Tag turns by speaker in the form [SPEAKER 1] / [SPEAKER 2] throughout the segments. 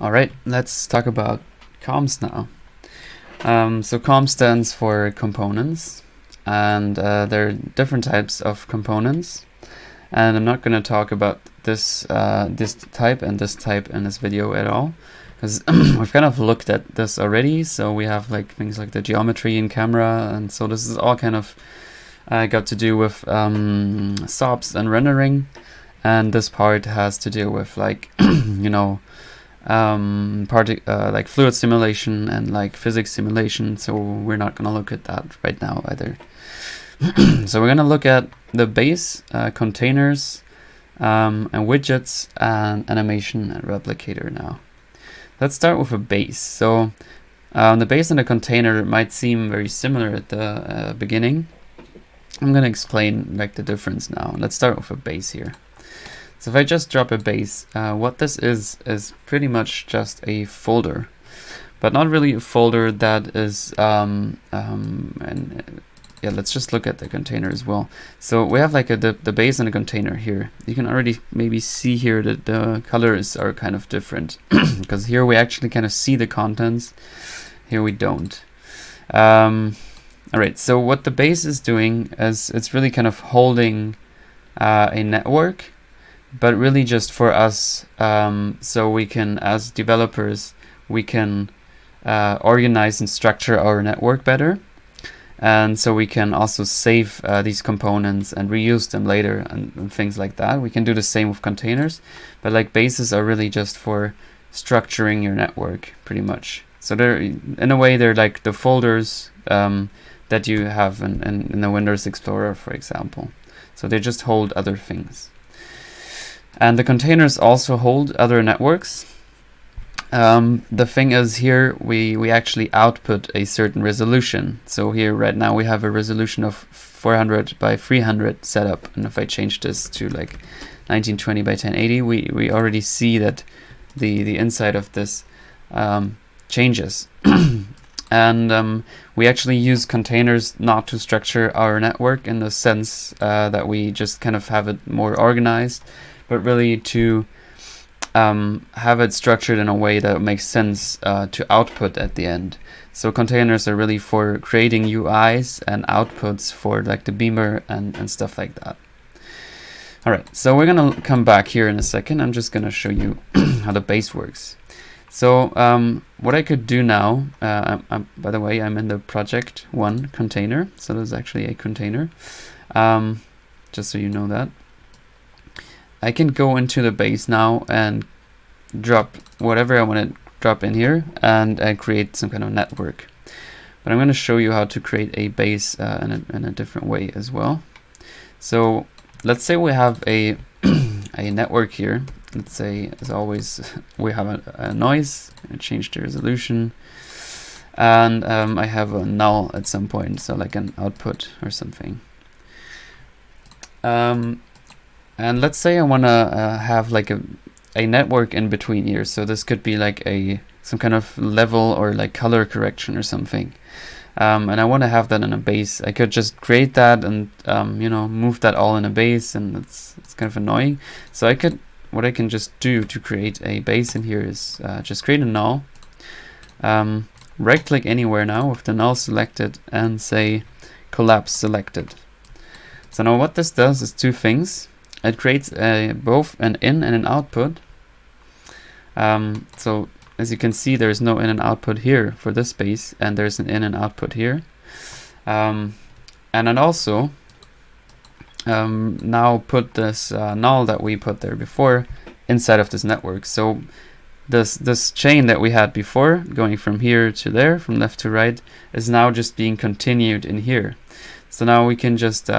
[SPEAKER 1] Alright, let's talk about comps now. So comp stands for components, and there are different types of components. And I'm not going to talk about this this type and this type in this video at all, because we've kind of looked at this already. So we have like things like the geometry in camera, and so this is all kind of got to do with SOPs and rendering, and this part has to do with like you know, like fluid simulation and like physics simulation. So we're not going to look at that right now either. So we're going to look at the base, containers, and widgets, and animation and replicator now. Let's start with a base. So the base and the container might seem very similar at the beginning. I'm going to explain like the difference now. Let's start with a base here. So if I just drop a base, what this is pretty much just a folder, but not really a folder that is yeah, let's just look at the container as well. So we have like the base and a container here. You can already maybe see here that the colors are kind of different because here we actually kind of see the contents. Here we don't. Alright, so what the base is doing is it's really kind of holding a network, but really just for us, so we can, as developers, we can organize and structure our network better. And so we can also save these components and reuse them later and things like that. We can do the same with containers, but like bases are really just for structuring your network pretty much. So they're, in a way, they're like the folders that you have in the Windows Explorer, for example. So they just hold other things. And the containers also hold other networks. The thing is here we actually output a certain resolution. So here right now we have a resolution of 400 by 300 setup, and if I change this to like 1920 by 1080, we already see that the inside of this changes. And we actually use containers not to structure our network in the sense that we just kind of have it more organized, but really to have it structured in a way that makes sense to output at the end. So containers are really for creating UIs and outputs for like the beamer and stuff like that. Alright, so we're gonna come back here in a second. I'm just gonna show you how the base works. So what I could do now, by the way, I'm in the project 1 container, so there's actually a container, just so you know that. I can go into the base now and drop whatever I want to drop in here and create some kind of network. But I'm going to show you how to create a base in a different way as well. So let's say we have a network here. Let's say, as always, we have a noise. I change the resolution, and I have a null at some point, so like an output or something. And let's say I want to have like a network in between here. So this could be like some kind of level or like color correction or something. And I want to have that in a base. I could just create that and you know, move that all in a base, and it's kind of annoying. So what I can just do to create a base in here is just create a null. Right click anywhere now with the null selected and say collapse selected. So now what this does is two things. It creates both an in and an output. So as you can see, there's no in and output here for this base, and there's an in and output here. And it also now put this null that we put there before inside of this network. So this chain that we had before, going from here to there, from left to right, is now just being continued in here. So now we can just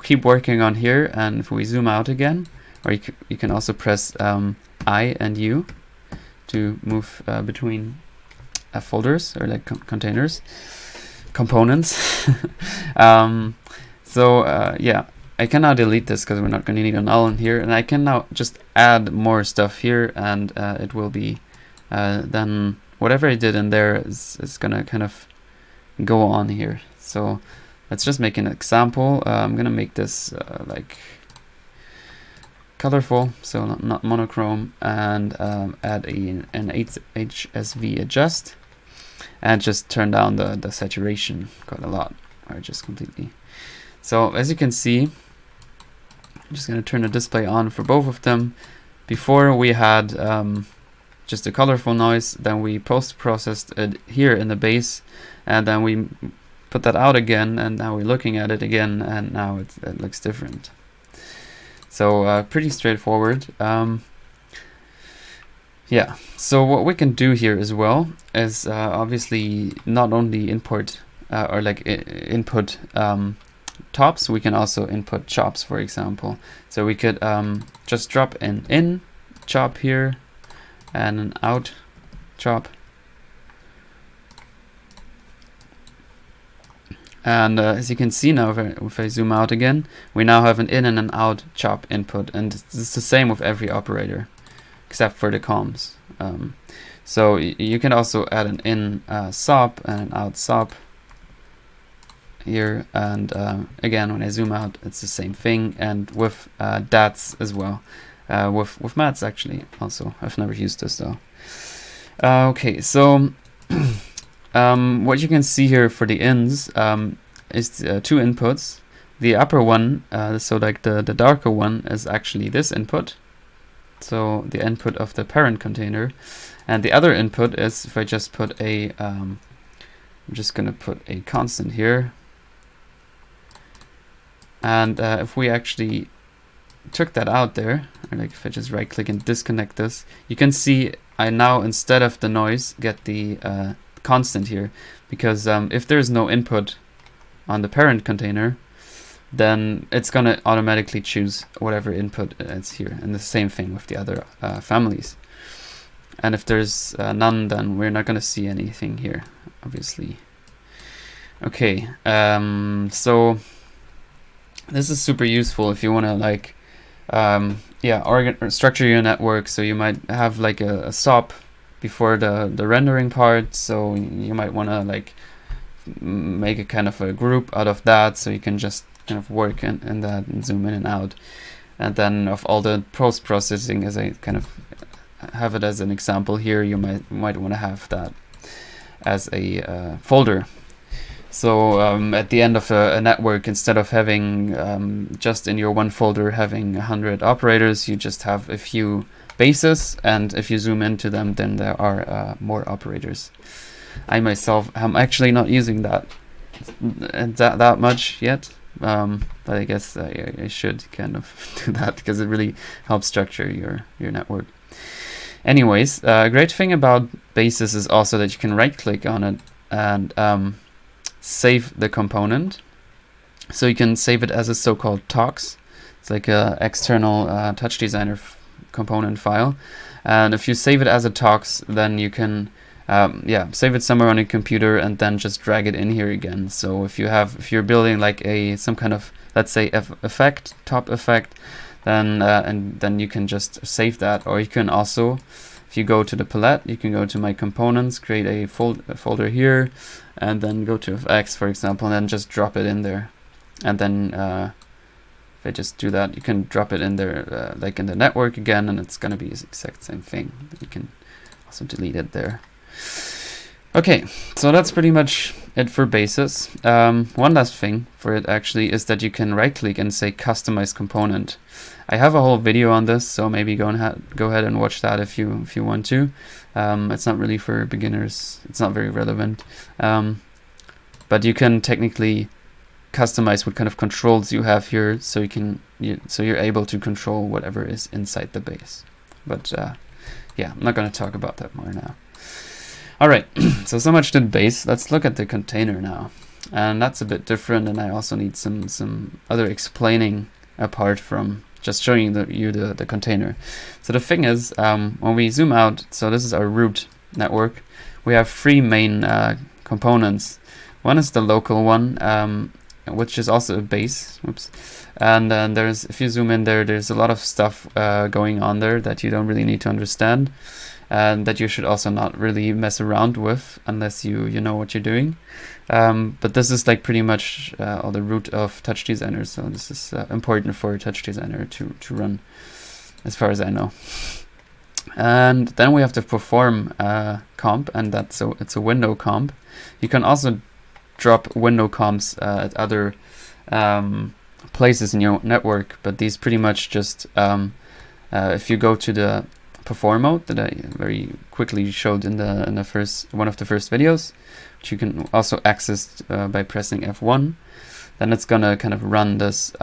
[SPEAKER 1] keep working on here, and if we zoom out again, or you can also press I and U to move between folders or like containers, components. Yeah, I can now delete this because we're not going to need a null in here, and I can now just add more stuff here, and it will be then whatever I did in there is going to kind of go on here. So let's just make an example. I'm gonna make this like colorful, so not monochrome, and add an HSV adjust, and just turn down the saturation quite a lot, or just completely. So as you can see, I'm just going to turn the display on for both of them. Before we had just a colorful noise, then we post-processed it here in the base, and then we put that out again, and now we're looking at it again, and now it looks different. So pretty straightforward. Yeah, so what we can do here as well is obviously not only import or like input tops, we can also input chops, for example. So we could just drop an in chop here and an out chop. And as you can see now, if I zoom out again, we now have an in and an out chop input, and it's the same with every operator, except for the comps. So you can also add an in sop and an out sop here, and again, when I zoom out, it's the same thing, and with DATs as well, with mats actually also. I've never used this though. Okay, so what you can see here for the ins is two inputs. The upper one, so like the darker one, is actually this input, so the input of the parent container, and the other input is, if I just put a I'm just gonna put a constant here, and if we actually took that out there, or like if I just right click and disconnect this, you can see I now, instead of the noise, get the constant here, because if there's no input on the parent container, then it's gonna automatically choose whatever input is here, and the same thing with the other families. And if there's none, then we're not gonna see anything here, obviously. Okay, so this is super useful if you want to like structure your network. So you might have like a SOP before the rendering part, so you might want to like make a kind of a group out of that, so you can just kind of work in that and zoom in and out. And then of all the post-processing, as I kind of have it as an example here, you might want to have that as a folder. So at the end of a network, instead of having just in your one folder having 100 operators, you just have a few bases, and if you zoom into them, then there are more operators. I myself am actually not using that much yet, but I guess I should kind of do that, because it really helps structure your network. Anyways, a great thing about bases is also that you can right click on it and save the component. So you can save it as a so-called tox. It's like a external TouchDesigner component file, and if you save it as a tox, then you can save it somewhere on your computer and then just drag it in here again. So if you're building like some kind of, let's say, effect, top effect, then and then you can just save that. Or you can also, if you go to the palette, you can go to my components, create a folder here, and then go to FX, for example, and then just drop it in there. And then if I just do that, you can drop it in there like in the network again, and it's gonna be the exact same thing. You can also delete it there. Okay, so that's pretty much it for bases. One last thing for it actually is that you can right click and say customize component. I have a whole video on this, so maybe go ahead and watch that if you want to. It's not really for beginners, it's not very relevant, but you can technically customize what kind of controls you have here, so you're able to control whatever is inside the base. But yeah, I'm not going to talk about that more now. Alright, so much to the base. Let's look at the container now, and that's a bit different, and I also need some other explaining apart from just showing you the container. So the thing is, when we zoom out, so this is our root network, we have three main components. One is the local one, which is also a base. Whoops. And then if you zoom in there's a lot of stuff going on there that you don't really need to understand, and that you should also not really mess around with unless you know what you're doing. But this is like pretty much all the root of TouchDesigner, so this is important for TouchDesigner to run. as far as I know. And then we have the perform comp, and it's a window comp. You can also drop window comps at other places in your network, but these pretty much just if you go to the perform mode that I very quickly showed in the first one of the first videos, which you can also access by pressing F1, then it's gonna kind of run this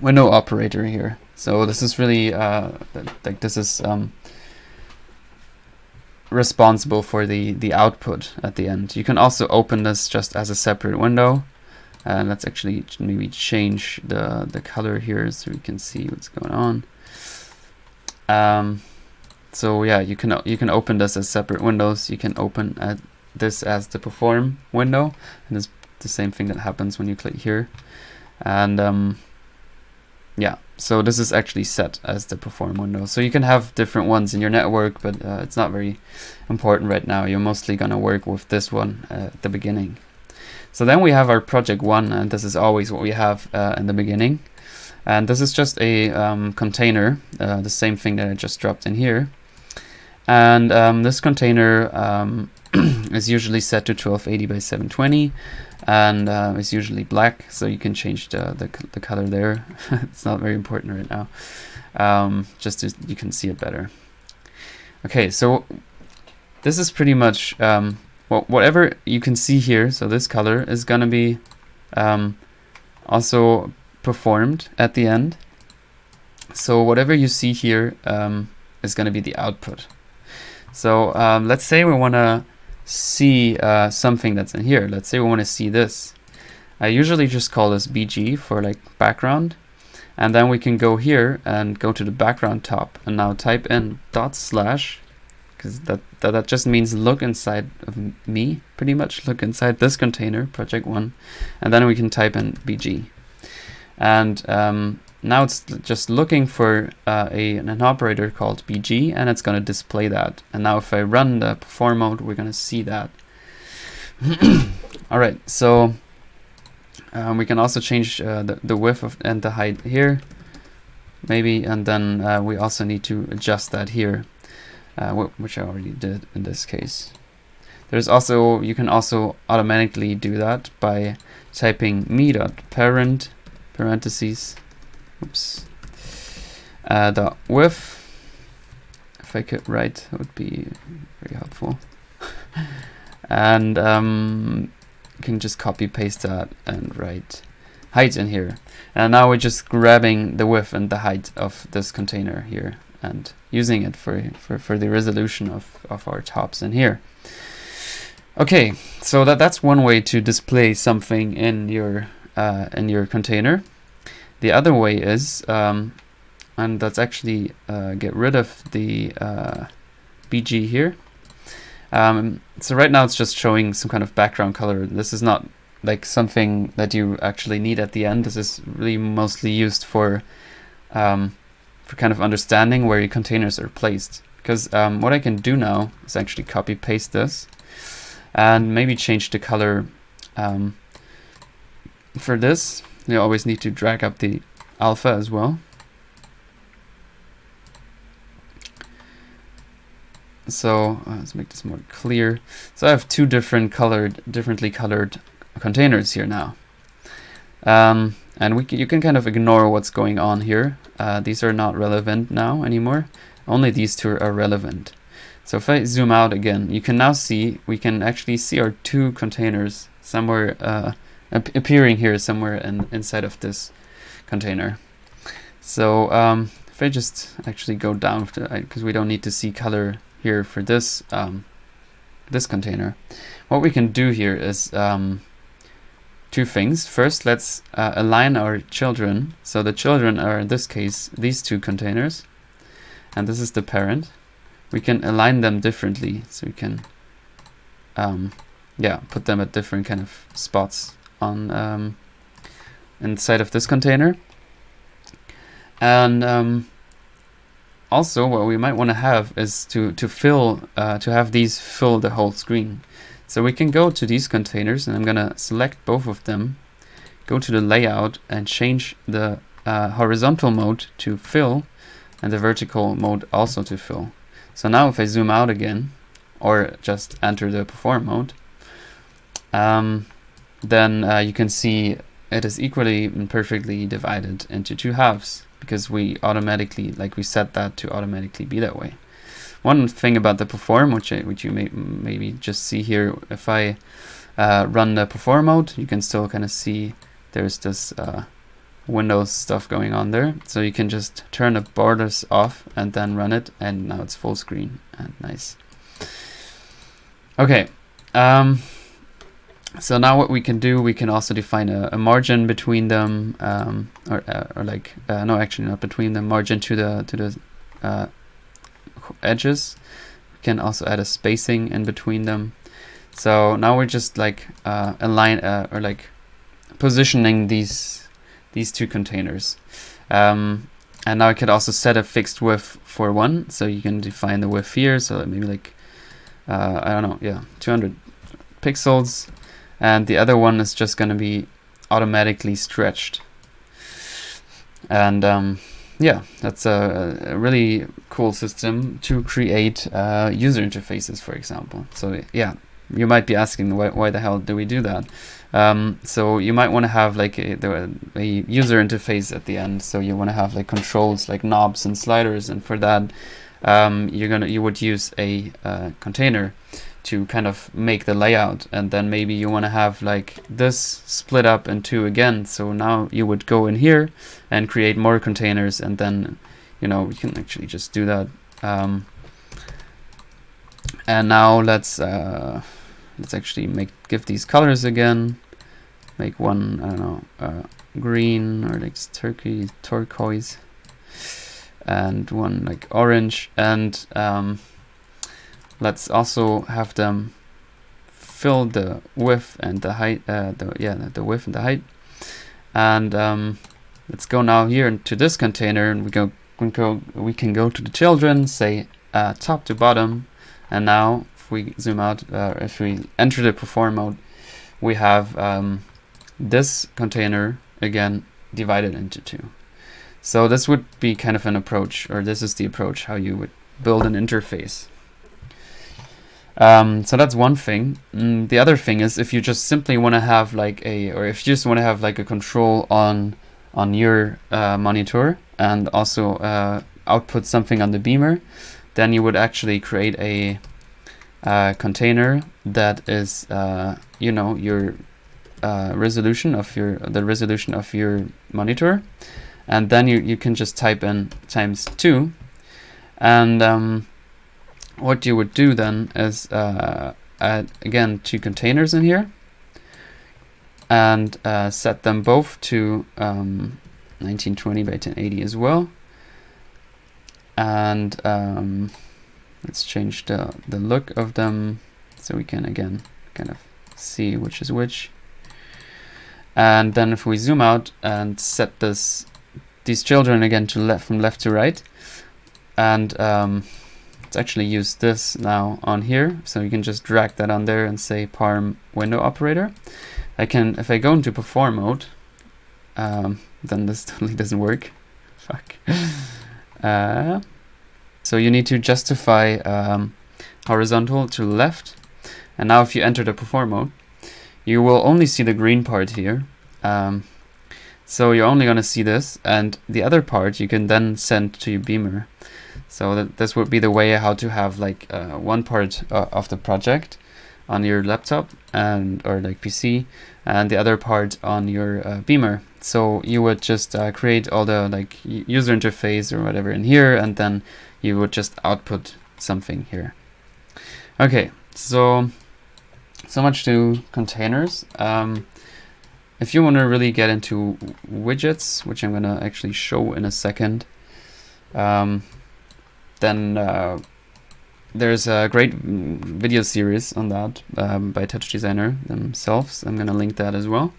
[SPEAKER 1] window operator here. So this is really like this is responsible for the output at the end. You can also open this just as a separate window, and let's actually maybe change the color here so we can see what's going on. So yeah, you can open this as separate windows. You can open this as the perform window, and it's the same thing that happens when you click here. And yeah, so this is actually set as the perform window. So you can have different ones in your network, but it's not very important right now. You're mostly gonna work with this one at the beginning. So then we have our project 1, and this is always what we have in the beginning. And this is just a container, the same thing that I just dropped in here. And this container is usually set to 1280 by 720, and it's usually black, so you can change the color there. It's not very important right now, just so you can see it better. Okay, so this is pretty much whatever you can see here. So this color is gonna be also performed at the end. So whatever you see here is going to be the output. So let's say we want to see something that's in here. Let's say we want to see this. I usually just call this BG for like background, and then we can go here and go to the background top and now type in /, because that just means look inside of me, pretty much look inside this container, project 1, and then we can type in BG. And now it's just looking for an operator called BG, and it's going to display that. And now if I run the perform mode, we're going to see that. All right, so we can also change the width and the height here, maybe, and then we also need to adjust that here, which I already did in this case. There's also, you can also automatically do that by typing me.parent parentheses, oops, the width. If I could write, that would be very helpful. And you can just copy paste that and write height in here. And now we're just grabbing the width and the height of this container here and using it for the resolution of our tops in here. Okay, so that's one way to display something in your container. The other way is, and that's actually get rid of the BG here. So right now it's just showing some kind of background color. This is not like something that you actually need at the end. This is really mostly used for kind of understanding where your containers are placed. Because what I can do now is actually copy paste this and maybe change the color for this. You always need to drag up the alpha as well. So let's make this more clear. So I have two differently colored containers here now, and you can kind of ignore what's going on here. These are not relevant now anymore. Only these two are relevant. So if I zoom out again, you can now see, we can actually see our two containers somewhere appearing here somewhere inside of this container. So if I just actually go down, because we don't need to see color here for this this container, what we can do here is two things. First, let's align our children. So the children are, in this case, these two containers, and this is the parent. We can align them differently, so we can yeah, put them at different kind of spots on inside of this container. And also what we might want to have is to have these fill the whole screen. So we can go to these containers, and I'm gonna select both of them, go to the layout and change the horizontal mode to fill and the vertical mode also to fill. So now if I zoom out again, or just enter the perform mode, then you can see it is equally and perfectly divided into two halves, because we automatically, like we set that to automatically be that way. One thing about the perform, which you may maybe just see here, if I run the perform mode, you can still kind of see there's this Windows stuff going on there. So you can just turn the borders off and then run it, and now it's full screen and nice. Okay, so now what we can do, we can also define a margin between them, or like no, actually not between them, margin to the edges. We can also add a spacing in between them. So now we're just like align or like positioning these two containers. And now I could also set a fixed width for one, so you can define the width here. So maybe like I don't know, yeah, 200 pixels, and the other one is just going to be automatically stretched. And yeah, that's a really cool system to create user interfaces, for example. So yeah, you might be asking, why the hell do we do that? So you might want to have like a user interface at the end. So you want to have like controls like knobs and sliders, and for that you would use a container to kind of make the layout, and then maybe you want to have like this split up in two again. So now you would go in here and create more containers, and then you know, you can actually just do that. And now let's actually give these colors again. Make one, I don't know, green, or like turquoise, and one like orange, and let's also have them fill the width and the height, the width and the height. And let's go now here into this container, and we can go to the children, say top to bottom, and now if we zoom out, if we enter the perform mode, we have this container again divided into two. So this would be kind of an approach, or this is the approach how you would build an interface. So that's one thing. The other thing is, if you just simply want to have like or if you just want to have like a control on your monitor, and also output something on the beamer, then you would actually create a container that is you know, your resolution of your monitor, and then you can just type in ×2, and what you would do then is add again two containers in here, and set them both to 1920 by 1080 as well. And let's change the look of them, so we can again kind of see which is which. And then if we zoom out and set these children again to from left to right, and let's actually use this now on here, so you can just drag that on there and say parm window operator. If I go into perform mode, then this totally doesn't work. Fuck. So you need to justify horizontal to left, and now if you enter the perform mode, you will only see the green part here. So you're only going to see this, and the other part you can then send to your beamer. So this would be the way how to have like one part of the project on your laptop or like PC, and the other part on your beamer. So you would just create all the like user interface or whatever in here, and then you would just output something here. Okay, so much to containers. If you want to really get into widgets, which I'm gonna actually show in a second, then there's a great video series on that by TouchDesigner themselves. I'm gonna link that as well.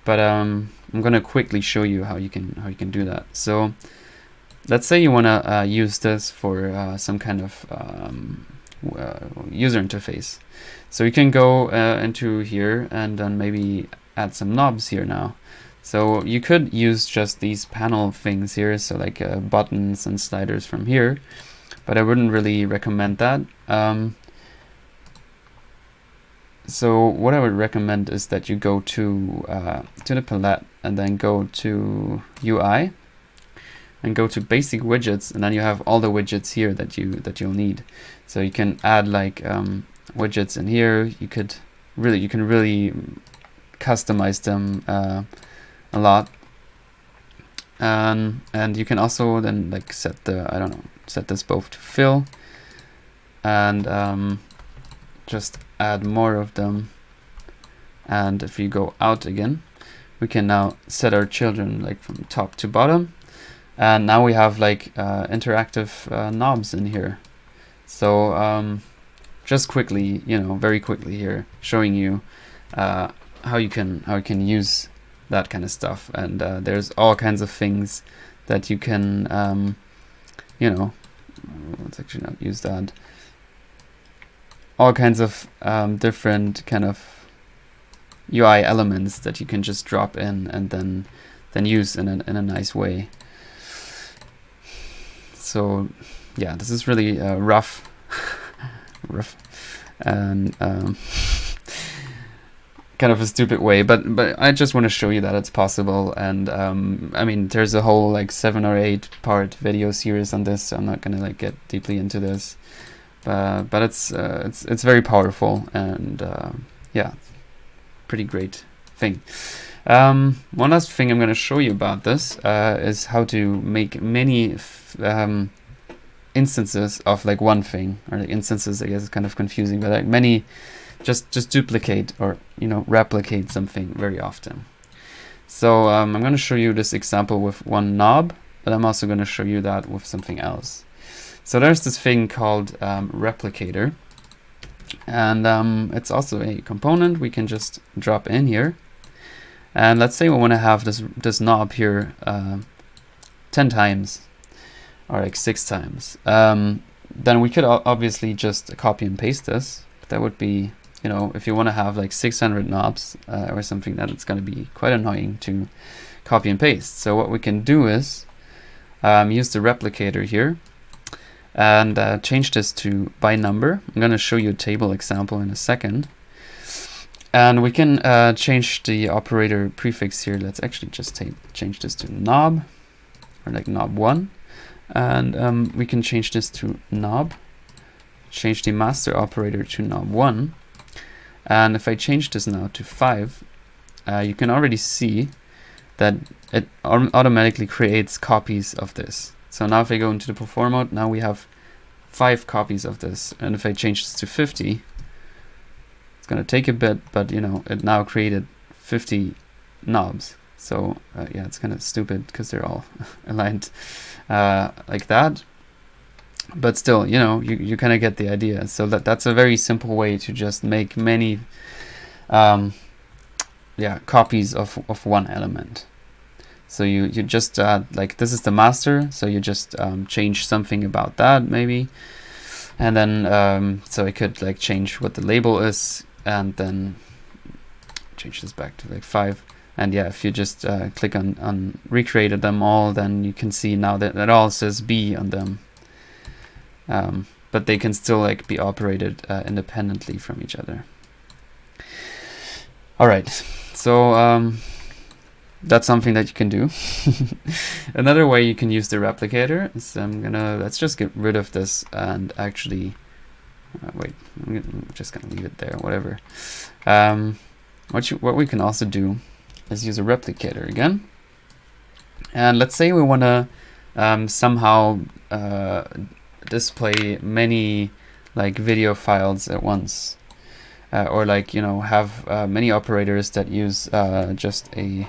[SPEAKER 1] But I'm gonna quickly show you how you can do that. So let's say you wanna use this for some kind of user interface. So you can go into here and then maybe add some knobs here now. So you could use just these panel things here, so like buttons and sliders from here, but I wouldn't really recommend that. So what I would recommend is that you go to the palette and then go to UI and go to basic widgets, and then you have all the widgets here that you'll need. So you can add like widgets in here. You can really customize them a lot, and you can also then like set this both to fill, and just add more of them. And if you go out again, we can now set our children like from top to bottom, and now we have like interactive knobs in here. So just quickly, very quickly here, showing you how you can use that kind of stuff. And there's all kinds of things that you can let's actually not use that. All kinds of different kind of UI elements that you can just drop in and then use in a nice way. So yeah, this is really rough and kind of a stupid way, but I just want to show you that it's possible. And I mean, there's a whole like 7 or 8 part video series on this, so I'm not gonna like get deeply into this. But it's very powerful, and yeah, pretty great thing. One last thing I'm going to show you about this is how to make many instances of like one thing, or like instances, I guess is kind of confusing, but like many, just duplicate or replicate something very often. So I'm going to show you this example with one knob, but I'm also going to show you that with something else. So there's this thing called Replicator, and it's also a component we can just drop in here. And let's say we want to have this knob here 10 times, or like 6 times. Then we could obviously just copy and paste this. That would be, if you want to have like 600 knobs or something, that it's going to be quite annoying to copy and paste. So what we can do is use the replicator here, and change this to by number. I'm going to show you a table example in a second. And we can change the operator prefix here. Let's actually just change this to knob, or like knob 1. And we can change this to knob, change the master operator to knob 1. And if I change this now to 5, you can already see that it automatically creates copies of this. So now if I go into the perform mode, now we have 5 copies of this. And if I change this to 50, it's going to take a bit, but it now created 50 knobs. So yeah, it's kind of stupid because they're all aligned like that. But still, you kind of get the idea. So that's a very simple way to just make many copies of one element. So you just like, this is the master, so you just change something about that maybe, and then so I could like change what the label is, and then change this back to like 5. And yeah, if you just click on recreated them all, then you can see now that it all says B on them, but they can still like be operated independently from each other. All right, so that's something that you can do. Another way you can use the replicator is let's just get rid of this and actually wait, I'm just gonna leave it there, whatever. What we can also do is use a replicator again, and let's say we want to somehow display many like video files at once, or like have many operators that use just a,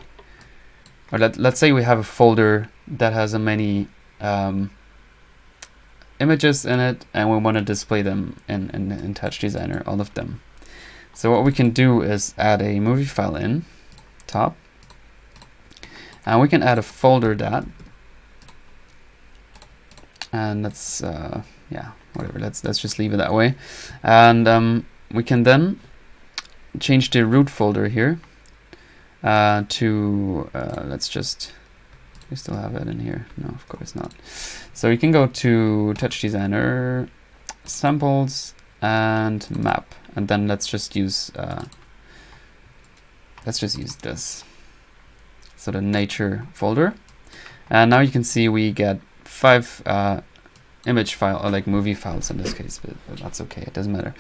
[SPEAKER 1] or let's say we have a folder that has many images in it, and we want to display them in TouchDesigner, all of them. So what we can do is add a movie file in top, and we can add a folder that, and let's yeah, whatever, let's just leave it that way. And we can then change the root folder here, let's just, we still have it in here. No, of course not. So you can go to TouchDesigner, samples, and map, and then let's just use this. So the nature folder, and now you can see we get 5 image file, or like movie files in this case, but that's okay, it doesn't matter.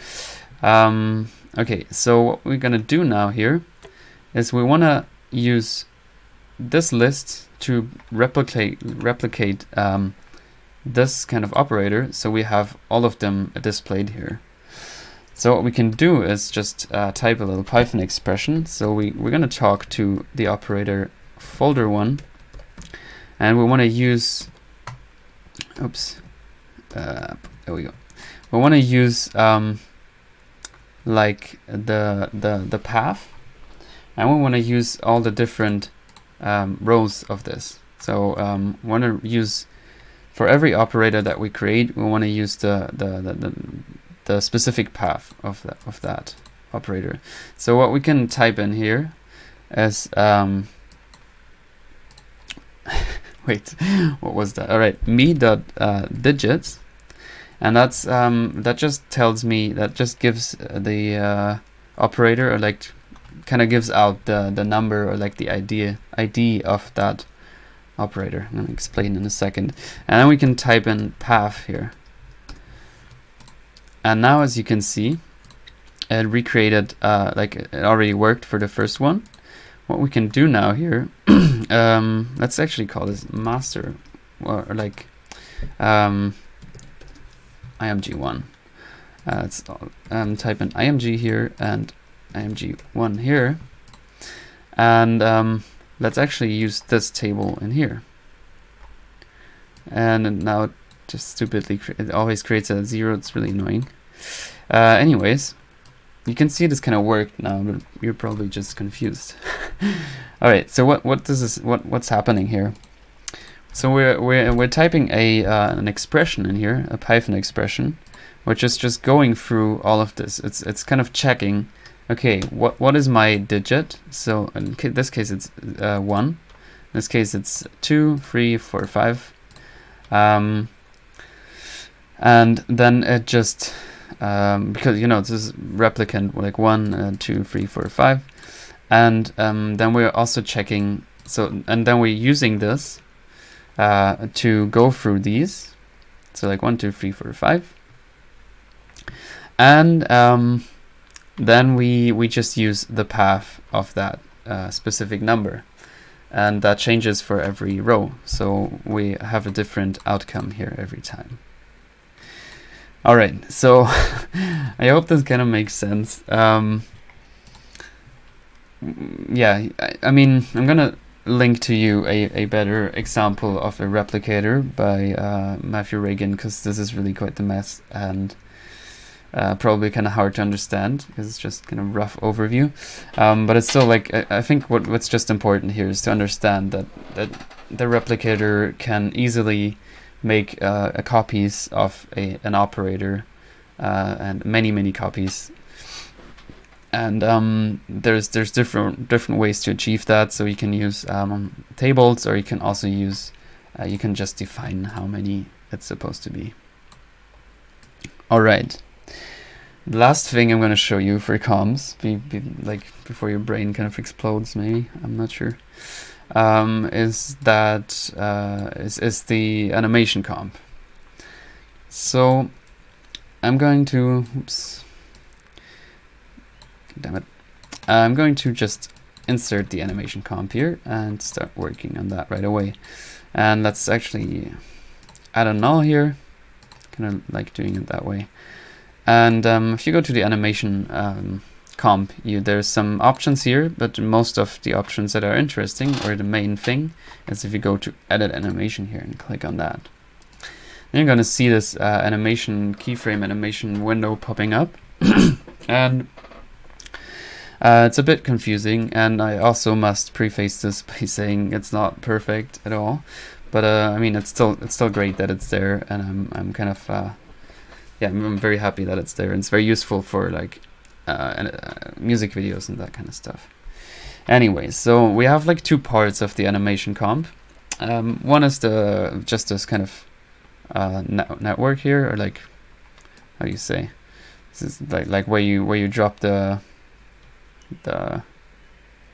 [SPEAKER 1] Okay, so what we're gonna do now here is we want to use this list to replicate this kind of operator, so we have all of them displayed here. So what we can do is just type a little Python expression. So we're going to talk to the operator folder one, and we want to use, oops, there we go. We want to use like the path, and we want to use all the different rows of this. So we want to use, for every operator that we create, we want to use the specific path of that operator. So what we can type in here is wait, what was that? All right, me.digits, and that's that just tells me, that just gives the operator, or like kind of gives out the number, or like the ID of that operator. I'm going to explain in a second. And then we can type in path here. And now, as you can see, it recreated, like it already worked for the first one. What we can do now here, let's actually call this master, or like img1. Let's type in img here and img1 here, and let's actually use this table in here. And now it just stupidly it always creates a 0. It's really annoying. Anyways, you can see this kind of worked now, but you're probably just confused. All right, so what's happening here? So we're typing an expression in here, a Python expression, which is just going through all of this. It's kind of checking, okay, what is my digit? So in this case it's 1. In this case it's 2, 3, 4, 5. And then it just because this is replicant, like 1, 2, 3, 4, 5, and then we're also checking. So and then we're using this to go through these. So like 1, 2, 3, 4, 5, and then we just use the path of that specific number, and that changes for every row. So we have a different outcome here every time. All right, so I hope this kind of makes sense. Yeah, I mean, I'm gonna link to you a better example of a replicator by Matthew Reagan, because this is really quite the mess, and probably kind of hard to understand because it's just kind of rough overview. But it's still like, I think what's just important here is to understand that the replicator can easily make copies of an operator, and many copies, and there's different ways to achieve that. So you can use tables, or you can also use you can just define how many it's supposed to be. All right, the last thing I'm going to show you for comps, like before your brain kind of explodes, maybe, I'm not sure, is the animation comp. So I'm going to, oops, damn it, I'm going to just insert the animation comp here and start working on that right away. And let's actually add a null here, kind of like doing it that way. And if you go to the animation comp, there's some options here, but most of the options that are interesting, or the main thing, is if you go to edit animation here and click on that, then you're going to see this animation keyframe animation window popping up. And it's a bit confusing, and I also must preface this by saying it's not perfect at all, but I mean, it's still great that it's there, and I'm kind of yeah, I'm very happy that it's there, and it's very useful for like music videos and that kind of stuff. Anyways, so we have like two parts of the animation comp. One is just this kind of network here, or like, how do you say? This is like where you drop the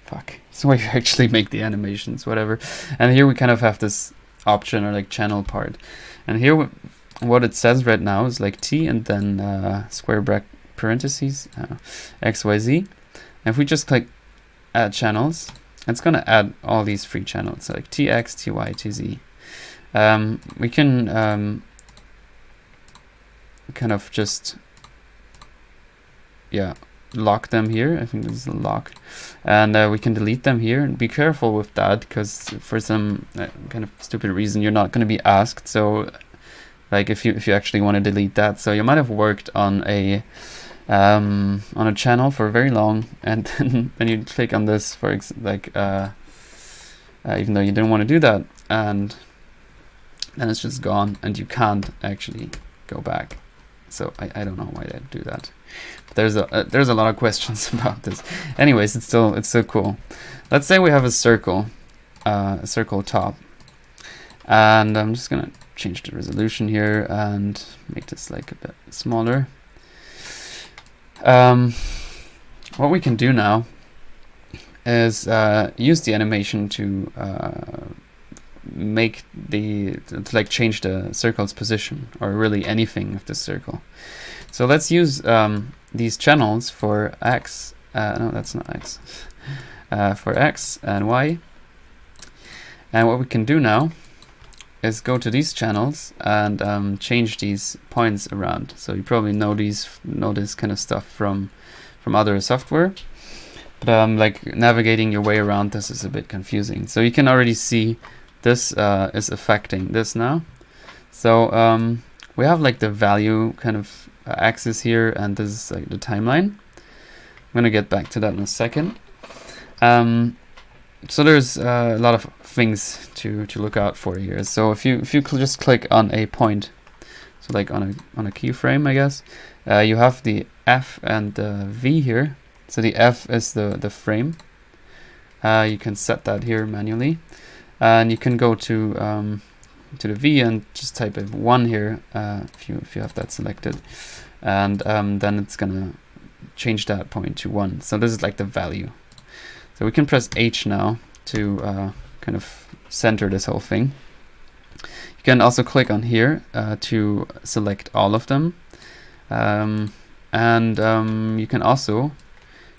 [SPEAKER 1] fuck. It's where you actually make the animations, whatever. And here we kind of have this option, or like channel part. And here what it says right now is like T and then square bracket parentheses XYZ. And if we just click add channels, it's gonna add all these free channels, so like TX, TY, TZ. We can kind of just lock them here. I think this is a lock, and we can delete them here. And be careful with that, because for some kind of stupid reason you're not going to be asked. So like if you actually want to delete that, so you might have worked on a channel for very long, and then you click on this for even though you didn't want to do that, and then it's just gone, and you can't actually go back. So I don't know why they do that. But there's a lot of questions about this. Anyways, it's still cool. Let's say we have a circle top, and I'm just gonna change the resolution here and make this like a bit smaller. What we can do now is use the animation to change the circle's position, or really anything of the circle. So let's use these channels for X. No, that's not X. For X and Y. And what we can do now is go to these channels and change these points around. So you probably know this kind of stuff from other software, but like navigating your way around this is a bit confusing. So you can already see this is affecting this now. So we have like the value kind of axis here, and this is like the timeline. I'm gonna get back to that in a second. So there's a lot of things to look out for here. So if you just click on a point, so like on a keyframe, I guess, you have the F and the V here. So the F is the frame. You can set that here manually, and you can go to the V and just type a 1 here if you have that selected, and then it's gonna change that point to 1. So this is like the value. So we can press H now to kind of center this whole thing. You can also click on here to select all of them, and you can also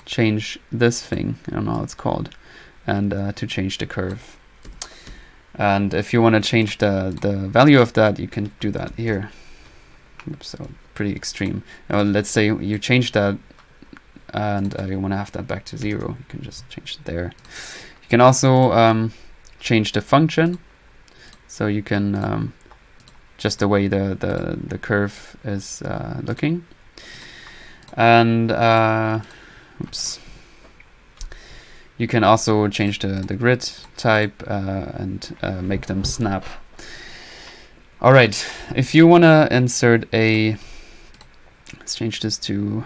[SPEAKER 1] change this thing, I don't know how it's called, and to change the curve. And if you want to change the value of that, you can do that here. Oops, so pretty extreme. Let's say you change that, and you want to have that back to 0. You can just change it there. You can also change the function, so you can just the way the curve is looking. And oops. You can also change the grid type and make them snap. All right, if you want to insert let's change this to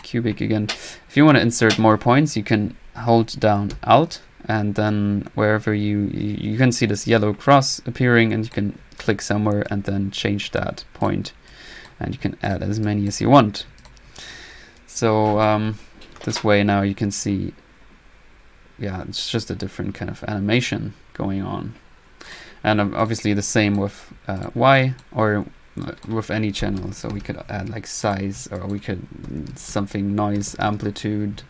[SPEAKER 1] cubic again. If you want to insert more points, you can hold down Alt, and then wherever you can see this yellow cross appearing, and you can click somewhere and then change that point, and you can add as many as you want. So this way now you can see, it's just a different kind of animation going on. And obviously the same with Y, or with any channel. So we could add like size, or we could something noise, amplitude,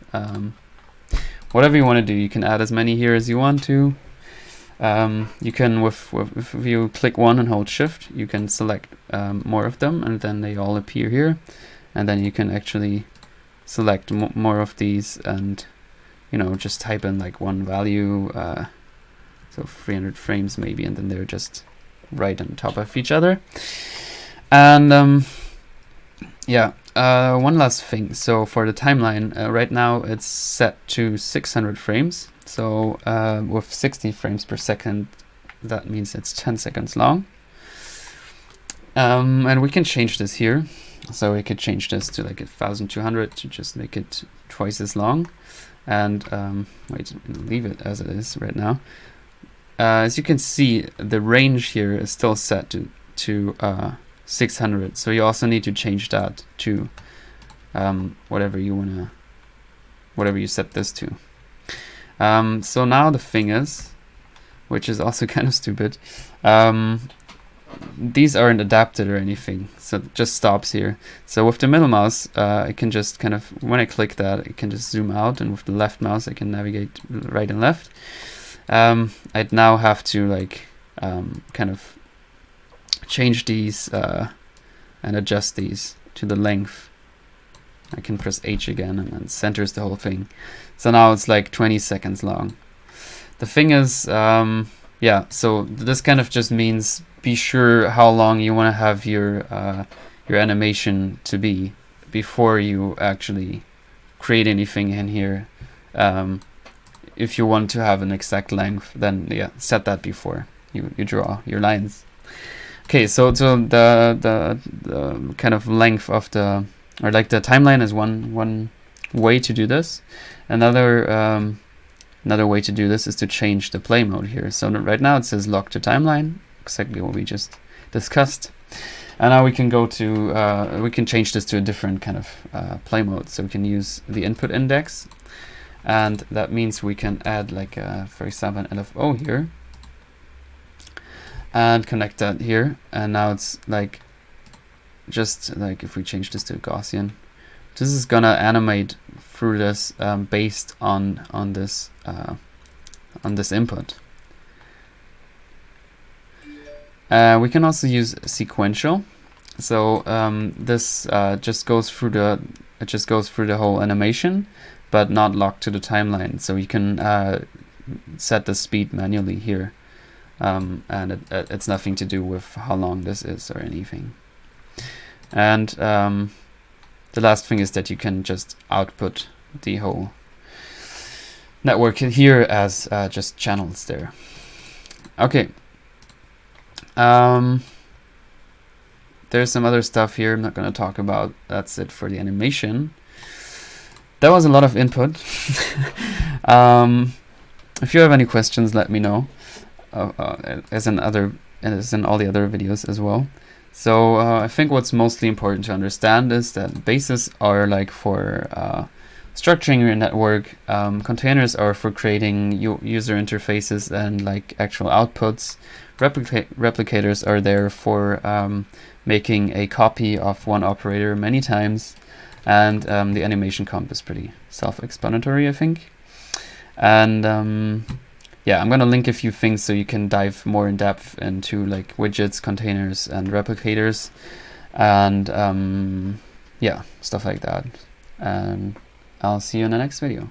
[SPEAKER 1] whatever you want to do. You can add as many here as you want to. You can, if you click 1 and hold Shift, you can select more of them, and then they all appear here. And then you can actually select more of these, and just type in like one value, so 300 frames maybe, and then they're just right on top of each other. And one last thing. So for the timeline, right now it's set to 600 frames. So with 60 frames per second, that means it's 10 seconds long. And we can change this here. So we could change this to like 1200 to just make it twice as long. And wait, leave it as it is right now. As you can see, the range here is still set to 600. So you also need to change that to whatever you set this to. So now the thing is, which is also kind of stupid, these aren't adapted or anything, so it just stops here. So with the middle mouse, I can just kind of, when I click that, I can just zoom out, and with the left mouse I can navigate right and left. I'd now have to like kind of change these and adjust these to the length. I can press H again, and it centers the whole thing. So now it's like 20 seconds long. The thing is, yeah, so this kind of just means be sure how long you want to have your animation to be before you actually create anything in here. If you want to have an exact length, then yeah, set that before you draw your lines. Okay, so the kind of length of the, or like the timeline is one way to do this. Another way to do this is to change the play mode here. So right now it says lock to timeline, exactly what we just discussed. And now we can go to, we can change this to a different kind of play mode. So we can use the input index, and that means we can add like, for example, an LFO here, and connect that here. And now it's like, just like if we change this to a Gaussian, this is gonna animate through this based on this input. We can also use sequential. So this just goes through the whole animation, but not locked to the timeline. So you can set the speed manually here, and it's nothing to do with how long this is or anything. And the last thing is that you can just output the whole network here as just channels there. Okay. There's some other stuff here I'm not going to talk about. That's it for the animation. That was a lot of input. If you have any questions, let me know. As in all the other videos as well. So I think what's mostly important to understand is that bases are like for structuring your network. Containers are for creating user interfaces and like actual outputs. Replicators are there for making a copy of one operator many times. And the animation comp is pretty self-explanatory, I think. And yeah, I'm gonna link a few things so you can dive more in depth into like widgets, containers, and replicators, and yeah, stuff like that. And I'll see you in the next video.